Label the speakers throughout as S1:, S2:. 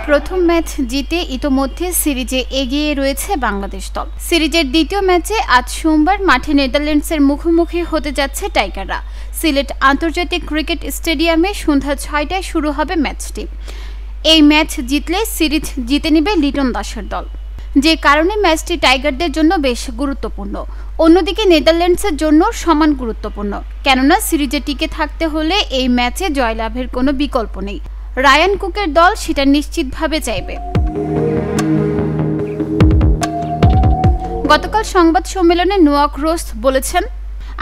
S1: প্রথম ম্যাচ জিতে ইতোমধ্যে সিরিজে এগিয়ে রয়েছে বাংলাদেশ দল। সিরিজের দ্বিতীয় ম্যাচে আজ সোমবার মাঠে নেদারল্যান্ডসের মুখোমুখি হতে যাচ্ছে টাইগাররা। সিলেট আন্তর্জাতিক ক্রিকেট স্টেডিয়ামে সন্ধ্যা ৬টায় শুরু হবে ম্যাচটি। এই ম্যাচ জিতলে সিরিজ জিতে নেবে লিটন দাসের দল, যে কারণে ম্যাচটি টাইগারদের জন্য বেশ গুরুত্বপূর্ণ। অন্যদিকে নেদারল্যান্ডসের জন্য সমান গুরুত্বপূর্ণ, কেননা সিরিজে টিকে থাকতে হলে এই ম্যাচে জয়লাভের কোনো বিকল্প নেই। রায়ান কুকের দল সেটা নিশ্চিতভাবে চাইবে। গতকাল সংবাদ সম্মেলনে নোয়াক রোস বলেছেন,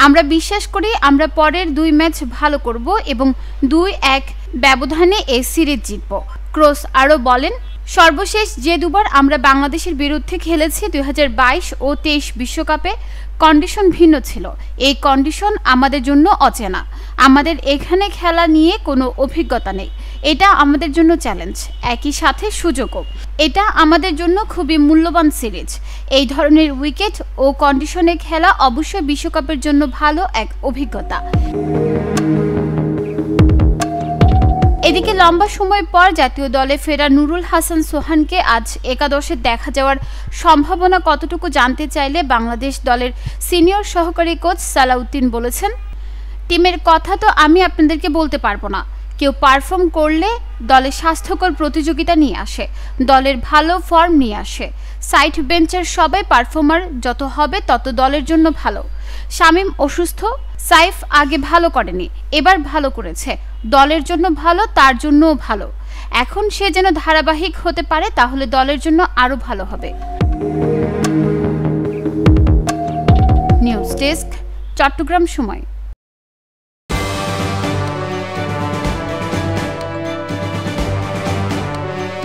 S1: আমরা বিশ্বাস করি আমরা পরের ২ ম্যাচ ভালো করব এবং ২-১ ব্যবধানে এই সিরিজ জিতব। ক্রোস আরও বলেন, সর্বশেষ যে দুবার আমরা বাংলাদেশের বিরুদ্ধে খেলেছি ২০২২ ও ২৩ বিশ্বকাপে কন্ডিশন ভিন্ন ছিল। এই কন্ডিশন আমাদের জন্য অচেনা। আমাদের এখানে খেলা নিয়ে কোনো অভিজ্ঞতা নেই। এটা আমাদের জন্য চ্যালেঞ্জ, একই সাথে সুযোগও। এটা আমাদের জন্য খুবই মূল্যবান সিরিজ। এই ধরনের উইকেট ও কন্ডিশনে খেলা অবশ্যই বিশ্বকাপের জন্য ভালো এক অভিজ্ঞতা। এদিকে লম্বা সময় পর জাতীয় দলে ফেরা নুরুল হাসান সোহানকে আজ একাদশে দেখা যাওয়ার সম্ভাবনা কতটুকু জানতে চাইলে বাংলাদেশ দলের সিনিয়র সহকারী কোচ সালাউদ্দিন বলেছেন, টিমের কথা তো আমি আপনাদেরকে বলতে পারবো না। কেউ পারফর্ম করলে দলে স্বাস্থ্যকর প্রতিযোগিতা নিয়ে আসে, দলের ভালো ফর্ম নিয়ে আসে। সাইড বেঞ্চের সবাই পারফর্মার যত হবে তত দলের জন্য ভালো। শামীম অসুস্থ, সাইফ আগে ভালো করেনি, এবার ভালো করেছে, দলের জন্য ভালো, তার জন্যও ভালো। এখন সে যেন ধারাবাহিক হতে পারে, তাহলে দলের জন্য আরো ভালো হবে। নিউজ ডেস্ক, চট্টগ্রাম সময়।